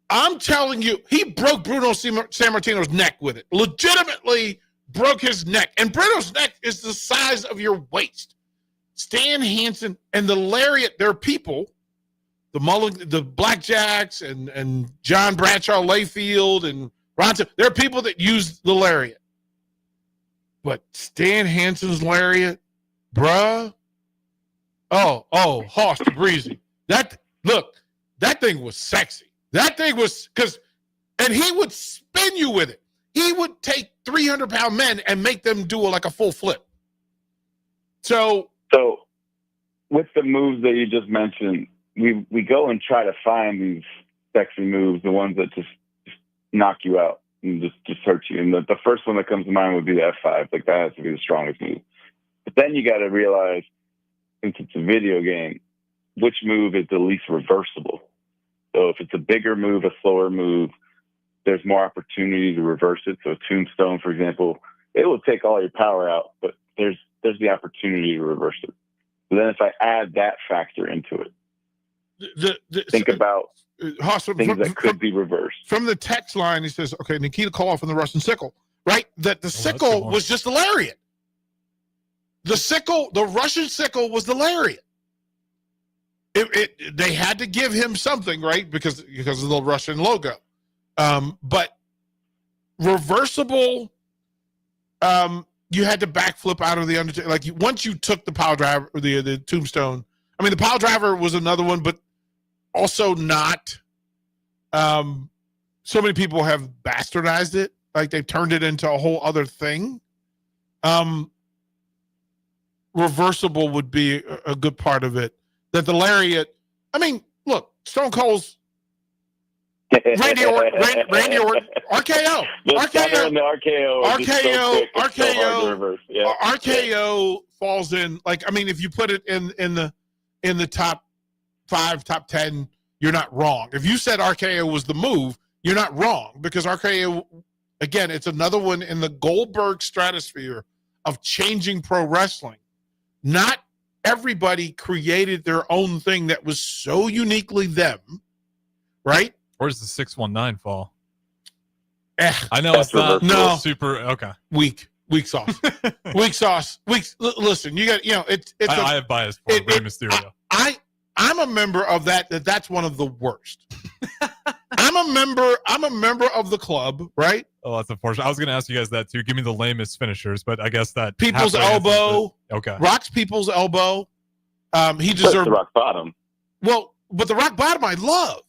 I'm telling you, he broke Bruno Sammartino's neck with it. Legitimately broke his neck. And Bruno's neck is the size of your waist. Stan Hansen and the lariat, there are people, the Blackjacks and John Bradshaw Layfield and Ron, there are people that use the lariat. But Stan Hansen's lariat, bruh. Oh, Hoss the Breezy. That thing was sexy. That thing was, and he would spin you with it. He would take 300-pound men and make them do a full flip. So with the moves that you just mentioned, we go and try to find these sexy moves, the ones that just knock you out and just hurt you. And the first one that comes to mind would be the F5. Like, that has to be the strongest move. But then you got to realize, since it's a video game, which move is the least reversible. So if it's a bigger move, a slower move, there's more opportunity to reverse it. So a tombstone, for example, it will take all your power out, but there's the opportunity to reverse it. So then if I add that factor into it, think about things that could be reversed. From the text line, he says, okay, Nikita Koloff and the Russian sickle, right? That the sickle was just a lariat. The Russian sickle was the lariat. They had to give him something, right? Because of the Russian logo. But reversible, you had to backflip out of the Undertaker. Like, once you took the pile driver, or the tombstone. I mean, the pile driver was another one, but also not. So many people have bastardized it. Like, they've turned it into a whole other thing. Reversible would be a good part of it. That the lariat, I mean, look, Stone Cold's Randy Orton, RKO. RKO falls in, like, I mean, if you put it in the top 5, top 10, you're not wrong. If you said RKO was the move, you're not wrong, because RKO, again, it's another one in the Goldberg stratosphere of changing pro wrestling. Not everybody created their own thing that was so uniquely them, right? Where does the 619 fall? I know it's not super okay. Weak sauce. Listen, you got, I have bias for Rey Mysterio. I'm a member of that's one of the worst. I'm a member of the club, right? Oh, that's unfortunate. I was going to ask you guys that too. Give me the lamest finishers, but I guess that people's elbow. Okay. Rock's people's elbow. He deserved the rock bottom. Well, but the rock bottom I love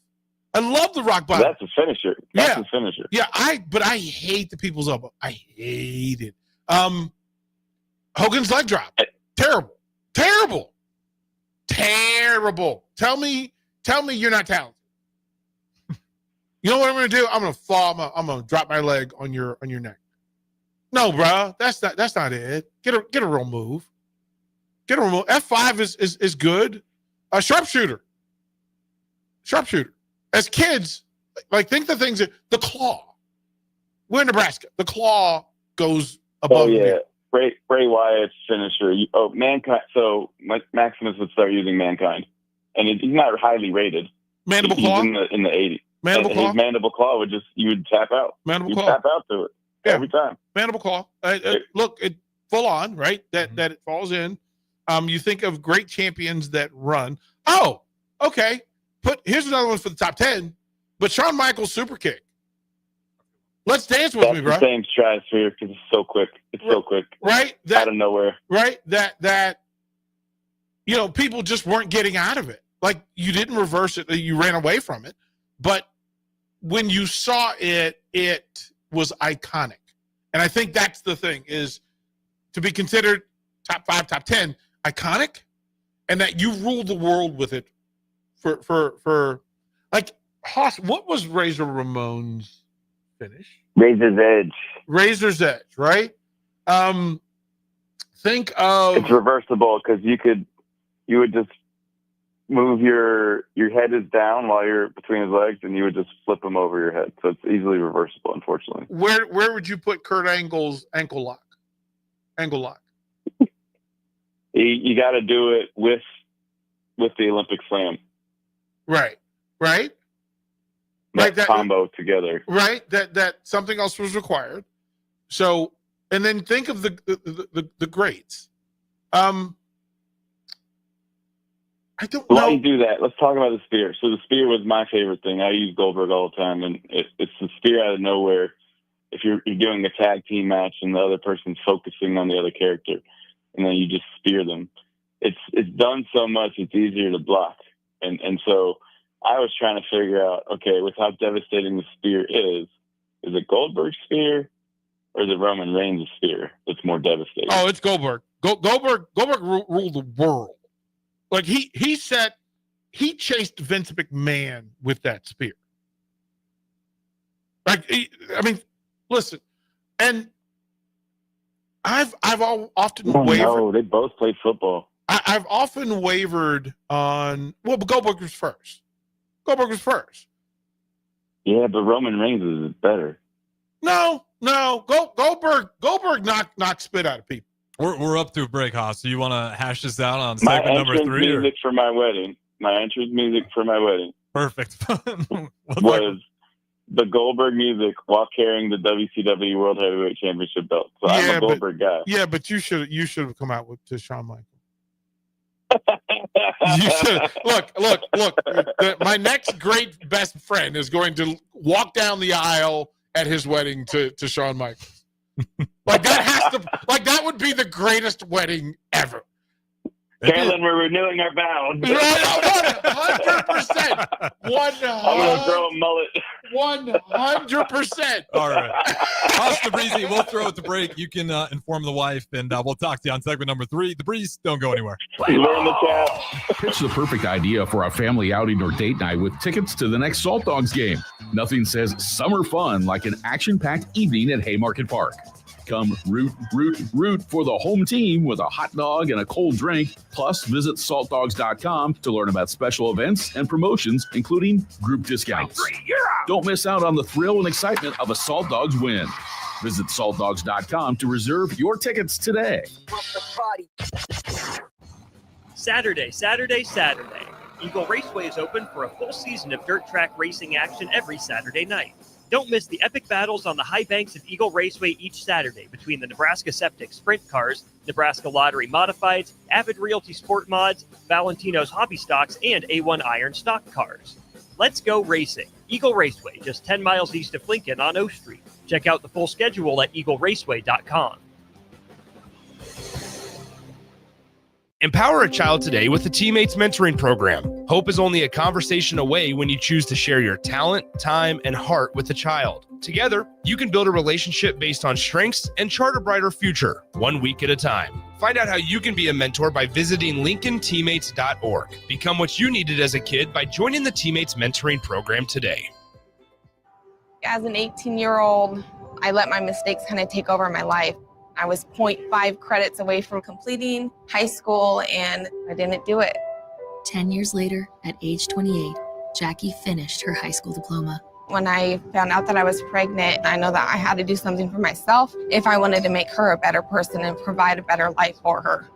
the rock bottom. That's a finisher. That's a finisher. Yeah, I hate the people's elbow. I hate it. Hogan's leg drop. Terrible. Tell me you're not talented. You know what I'm going to do? I'm going to fall. I'm going to drop my leg on your neck. No, bro, that's not it. Get a real move. F5 is good. A sharpshooter. As kids, like, think the things that the claw. we're in Nebraska. The claw goes above. Oh yeah, Bray Wyatt's finisher. Mankind. So Maximus would start using Mankind, and he's not highly rated. Mandible claw in the 80s. Mandible claw. His mandible claw you would tap out. Mandible you claw. Tap out to it every time. Mandible claw. Look, it full on, right? That it falls in. You think of great champions that run. Oh, okay. Here's another one for the top 10. But Shawn Michaels super kick. Let's dance with me, bro. The same stratosphere because it's so quick. It's so quick. Right? Out of nowhere. Right? That people just weren't getting out of it. Like, you didn't reverse it. You ran away from it. But when you saw it, it was iconic. And I think that's the thing, is to be considered top 5, top 10, iconic, and that you ruled the world with it for like, Haas, what was Razor Ramon's finish? Razor's Edge, right? Think of... It's reversible because you would just move your head is down while you're between his legs, and you would just flip him over your head. So it's easily reversible, unfortunately. Where would you put Kurt Angle's ankle lock? Angle lock. You got to do it with the Olympic Slam. Right. That combo together. Right. That something else was required. So, and then think of the greats. I don't know. While you do that, let's talk about the spear. So the spear was my favorite thing. I use Goldberg all the time, and it's the spear out of nowhere. If you're doing a tag team match and the other person's focusing on the other character, and then you just spear them, it's done so much it's easier to block. And so I was trying to figure out, okay, with how devastating the spear is it Goldberg's spear or is it Roman Reigns' spear that's more devastating? Oh, it's Goldberg. Goldberg ruled the world. Like he chased Vince McMahon with that spear. Listen, and I've often wavered. No, they both played football. I've often wavered on. Well, but Goldberg was first. Yeah, but Roman Reigns is better. No. Goldberg knocked spit out of people. We're up through break, Haas. So you want to hash this down on My segment number 3? Music for my wedding. My entrance music for my wedding. Perfect. was the Goldberg music while carrying the WCW World Heavyweight Championship belt. So I'm a Goldberg guy. Yeah, but you should have come out to Shawn Michaels. You should look. My next great best friend is going to walk down the aisle at his wedding to Shawn Michaels. That would be the greatest wedding ever. Carolyn, we're renewing our vows. 100%. I'm gonna grow a mullet. 100%. All right. Haas the Breezy, we'll throw it to break. You can inform the wife, and we'll talk to you on segment number 3. The Breeze, don't go anywhere. We're in the chat. It's the perfect idea for a family outing or date night with tickets to the next Salt Dogs game. Nothing says summer fun like an action-packed evening at Haymarket Park. Come root for the home team with a hot dog and a cold drink. Plus, visit saltdogs.com to learn about special events and promotions, including group discounts. Don't miss out on the thrill and excitement of a Salt Dogs win. Visit saltdogs.com to reserve your tickets today. Saturday. Eagle Raceway is open for a full season of dirt track racing action every Saturday night. Don't miss the epic battles on the high banks of Eagle Raceway each Saturday between the Nebraska Septic Sprint Cars, Nebraska Lottery Modifieds, Avid Realty Sport Mods, Valentino's Hobby Stocks, and A1 Iron Stock Cars. Let's go racing. Eagle Raceway, just 10 miles east of Lincoln on O Street. Check out the full schedule at eagleraceway.com. Empower a child today with the Teammates Mentoring Program. Hope is only a conversation away when you choose to share your talent, time, and heart with the child. Together, you can build a relationship based on strengths and chart a brighter future, 1 week at a time. Find out how you can be a mentor by visiting LincolnTeammates.org. Become what you needed as a kid by joining the Teammates Mentoring Program today. As an 18-year-old, I let my mistakes kind of take over my life. I was 0.5 credits away from completing high school, and I didn't do it. 10 years later, at age 28, Jackie finished her high school diploma. When I found out that I was pregnant, I know that I had to do something for myself if I wanted to make her a better person and provide a better life for her.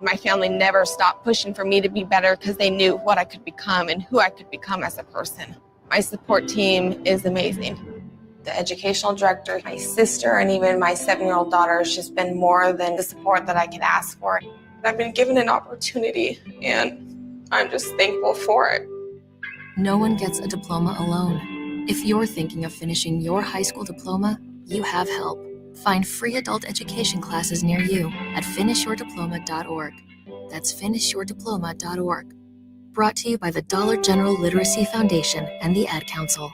My family never stopped pushing for me to be better because they knew what I could become and who I could become as a person. My support team is amazing. The educational director, my sister, and even my 7-year-old daughter has just been more than the support that I could ask for. I've been given an opportunity, and I'm just thankful for it. No one gets a diploma alone. If you're thinking of finishing your high school diploma, you have help. Find free adult education classes near you at finishyourdiploma.org. That's finishyourdiploma.org. Brought to you by the Dollar General Literacy Foundation and the Ad Council.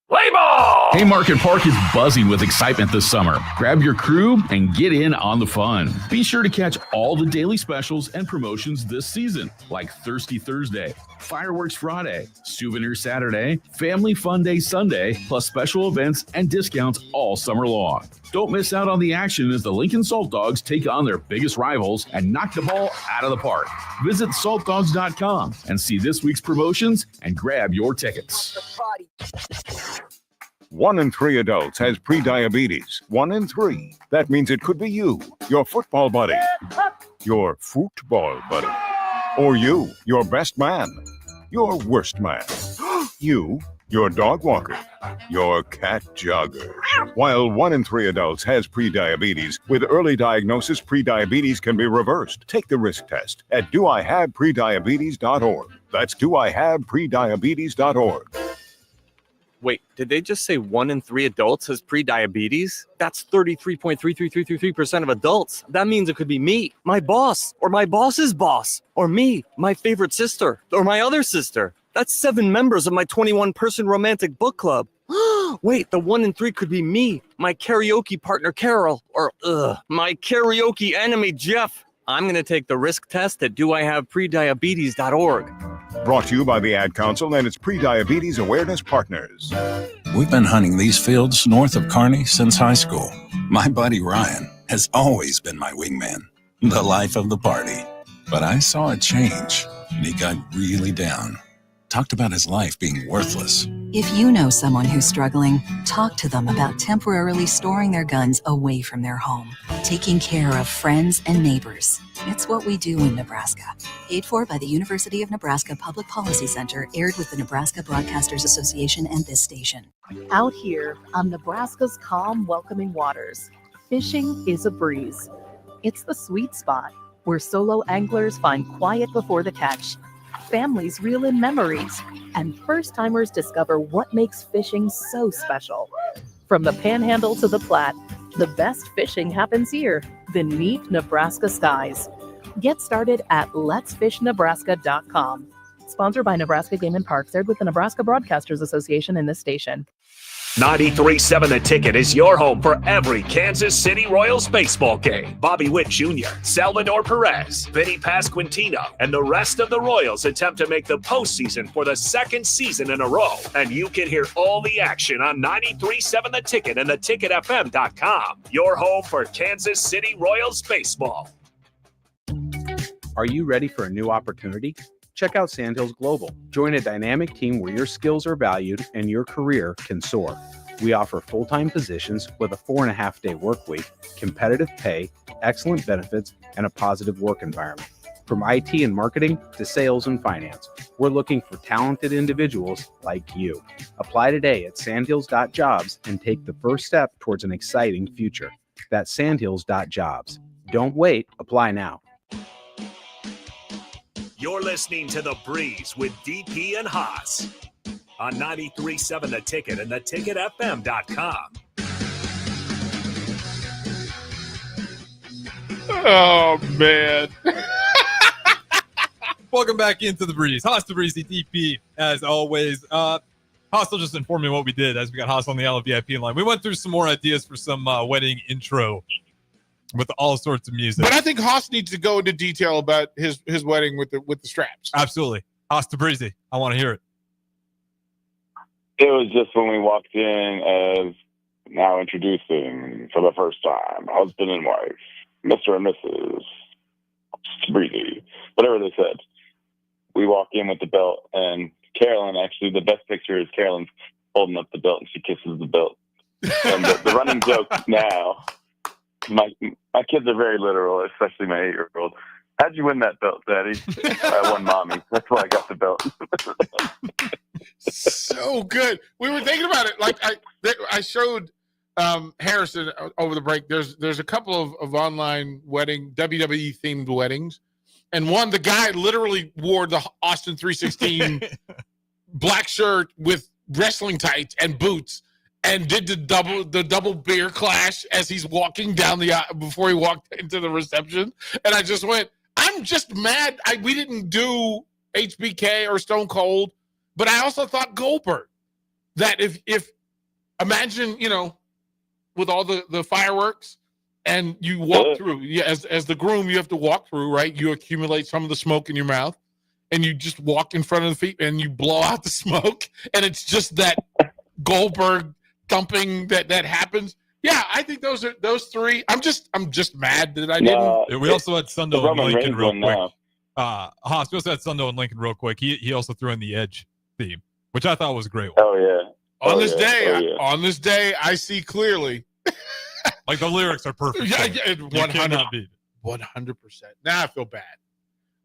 Play ball! Haymarket Park is buzzing with excitement this summer. Grab your crew and get in on the fun. Be sure to catch all the daily specials and promotions this season, like Thirsty Thursday, Fireworks Friday, Souvenir Saturday, Family Fun Day Sunday, plus special events and discounts all summer long. Don't miss out on the action as the Lincoln Salt Dogs take on their biggest rivals and knock the ball out of the park. Visit saltdogs.com and see this week's promotions and grab your tickets. 1 in 3 adults has prediabetes. 1 in 3. That means it could be you, your football buddy, your football buddy, or you, your best man, your worst man, you, your dog walker, your cat jogger. While 1 in 3 adults has prediabetes, with early diagnosis, prediabetes can be reversed. Take the risk test at doihaveprediabetes.org. That's doihaveprediabetes.org. Wait, did they just say 1 in 3 adults has prediabetes? That's 33.33333% of adults. That means it could be me, my boss, or my boss's boss, or me, my favorite sister, or my other sister. That's 7 members of my 21-person romantic book club. Wait, the 1 in 3 could be me, my karaoke partner Carol, or my karaoke enemy Jeff. I'm going to take the risk test at doihaveprediabetes.org. Brought to you by the Ad Council and its Prediabetes Awareness Partners. We've been hunting these fields north of Kearney since high school. My buddy Ryan has always been my wingman, the life of the party. But I saw a change, and he got really down. Talked about his life being worthless. If you know someone who's struggling, talk to them about temporarily storing their guns away from their home, taking care of friends and neighbors. It's what we do in Nebraska. Paid for by the University of Nebraska Public Policy Center, aired with the Nebraska Broadcasters Association and this station. Out here on Nebraska's calm, welcoming waters, fishing is a breeze. It's the sweet spot where solo anglers find quiet before the catch, families reel in memories, and first-timers discover what makes fishing so special. From the Panhandle to the Platte, the best fishing happens here beneath Nebraska skies. Get started at letsfishnebraska.com. Sponsored by Nebraska Game and Parks, aired with the Nebraska Broadcasters Association and this station. 93.7 The Ticket is your home for every Kansas City Royals baseball game. Bobby Witt Jr., Salvador Perez, Vinny Pasquantino, and the rest of the Royals attempt to make the postseason for the 2nd season in a row. And you can hear all the action on 93.7 The Ticket and theticketfm.com. Your home for Kansas City Royals baseball. Are you ready for a new opportunity? Check out Sandhills Global. Join a dynamic team where your skills are valued and your career can soar. We offer full-time positions with a 4.5-day work week, competitive pay, excellent benefits, and a positive work environment. From IT and marketing to sales and finance, we're looking for talented individuals like you. Apply today at sandhills.jobs and take the first step towards an exciting future. That's sandhills.jobs. Don't wait, apply now. You're listening to The Breeze with DP and Haas on 93.7 The Ticket and theticketfm.com. Oh, man. Welcome back into The Breeze. Haas the Breezy DP, as always. Haas will just inform me what we did as we got Haas on the LVIP line. We went through some more ideas for some wedding intro with all sorts of music. But I think Haas needs to go into detail about his wedding with the straps. Absolutely. Haas the Breezy. I want to hear it. It was just when we walked in as now introducing for the first time, husband and wife, Mr. and Mrs. Breezy, whatever they said. We walk in with the belt, and Carolyn, actually, the best picture is Carolyn's holding up the belt, and she kisses the belt. And the running joke now, my kids are very literal, especially my 8-year-old. How'd you win that belt, Daddy? I won Mommy. That's why I got the belt. So good. We were thinking about it. Like I showed Harrison over the break. There's a couple of online WWE themed weddings, and the guy literally wore the Austin 316 black shirt with wrestling tights and boots, and did the double beer clash as he's walking down the aisle before he walked into the reception. And I just went, I'm just mad we didn't do HBK or Stone Cold, but I also thought Goldberg. That if imagine, with all the fireworks, and you walk through, as the groom, you have to walk through, right? You accumulate some of the smoke in your mouth, and you just walk in front of the feet, and you blow out the smoke, and it's just that Goldberg thumping that happens. Yeah, I think those three. I'm just mad that I didn't. We also had Sundo and Lincoln real quick. Haas, we also had Sundo and Lincoln real quick. He also threw in the Edge theme, which I thought was a great one. Oh yeah. On this day, I see clearly. Like the lyrics are perfect. Yeah, 100%. 100%. Now I feel bad.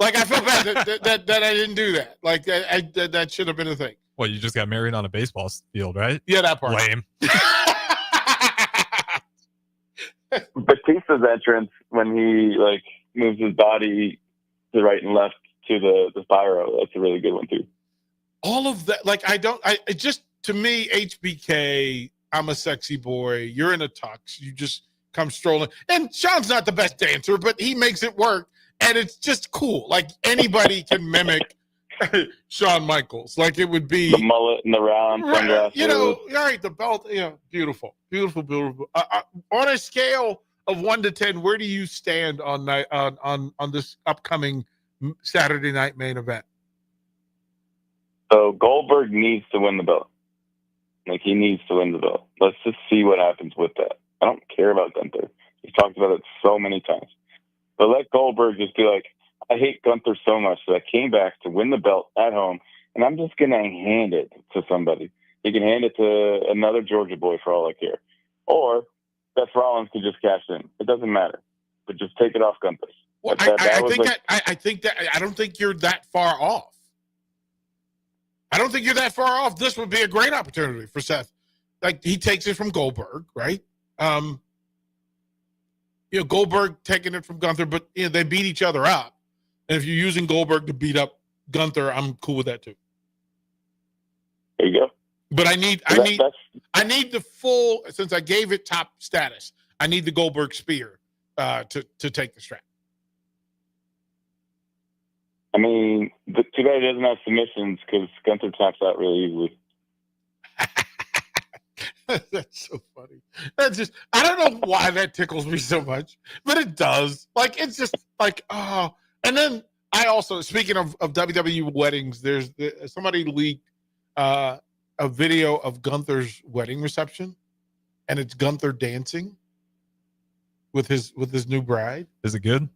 Like I feel bad that I didn't do that. Like that should have been a thing. Well, you just got married on a baseball field, right? Yeah, that part. Lame. Batista's entrance when he moves his body to right and left to the pyro. That's a really good one too. All of that, to me, HBK, I'm a sexy boy. You're in a tux. You just come strolling. And Shawn's not the best dancer, but he makes it work. And it's just cool. Like anybody can mimic Shawn Michaels. Like it would be the mullet and the round sunglasses. All right, the belt. Beautiful. On a scale of 1 to 10, where do you stand on this upcoming Saturday night main event? So Goldberg needs to win the belt. He needs to win the belt. Let's just see what happens with that. I don't care about Gunther. We've talked about it so many times. But let Goldberg just be like, I hate Gunther so much that I came back to win the belt at home, and I'm just going to hand it to somebody. He can hand it to another Georgia boy for all I care. Or Seth Rollins can just cash in. It doesn't matter. But just take it off Gunther. Well, I don't think you're that far off. I don't think you're that far off. This would be a great opportunity for Seth. Like he takes it from Goldberg, right? Goldberg taking it from Gunther, but they beat each other up. And if you're using Goldberg to beat up Gunther, I'm cool with that too. There you go. But I need the full, since I gave it top status, I need the Goldberg spear to take the strap. I mean, too bad he doesn't have submissions because Gunther taps out really easily. That's so funny. I don't know why that tickles me so much, but it does. Like, it's just like, oh. And then I also, speaking of WWE weddings, there's somebody leaked a video of Gunther's wedding reception, and it's Gunther dancing with his new bride. Is it good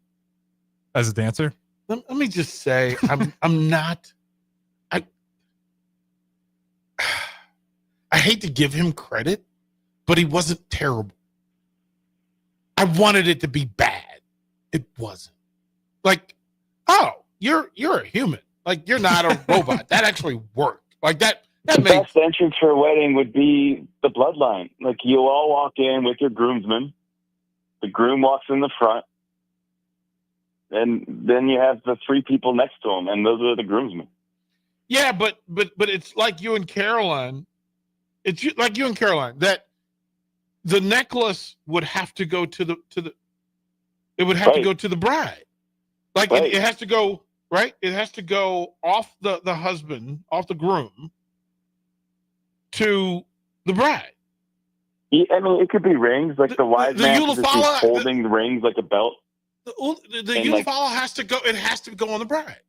as a dancer? Let me just say, I'm not. I hate to give him credit, but he wasn't terrible. I wanted it to be bad. It wasn't. Like, oh, you're a human. Like, you're not a robot. That actually worked. Like that the best entrance for a wedding would be the bloodline. Like, you all walk in with your groomsmen. The groom walks in the front. And then you have the 3 people next to him, and those are the groomsmen. Yeah, but it's like you and Caroline. It's like you and Caroline that the necklace would have to go to the. It would have to go to the bride. Like it has to go right. It has to go off the husband, off the groom, to the bride. Yeah, I mean, it could be rings. Like the wise man could just be holding the rings like a belt. The Unifala has to go. It has to go on the bride,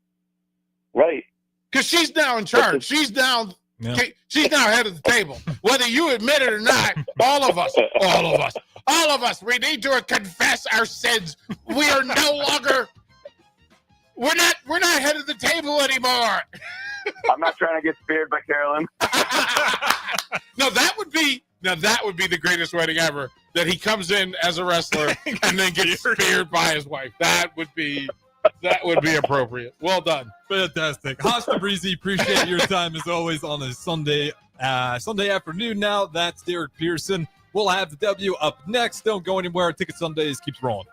right? Because she's now in charge. She's now head of the table. Whether you admit it or not, all of us, we need to confess our sins. We are no longer. We're not head of the table anymore. I'm not trying to get speared by Carolyn. No, that would be the greatest wedding ever. That he comes in as a wrestler and then gets speared by his wife. That would be appropriate. Well done. Fantastic. Hasta Breezy, appreciate your time as always on a Sunday afternoon now. That's Derek Pearson. We'll have the W up next. Don't go anywhere. Ticket Sundays keeps rolling.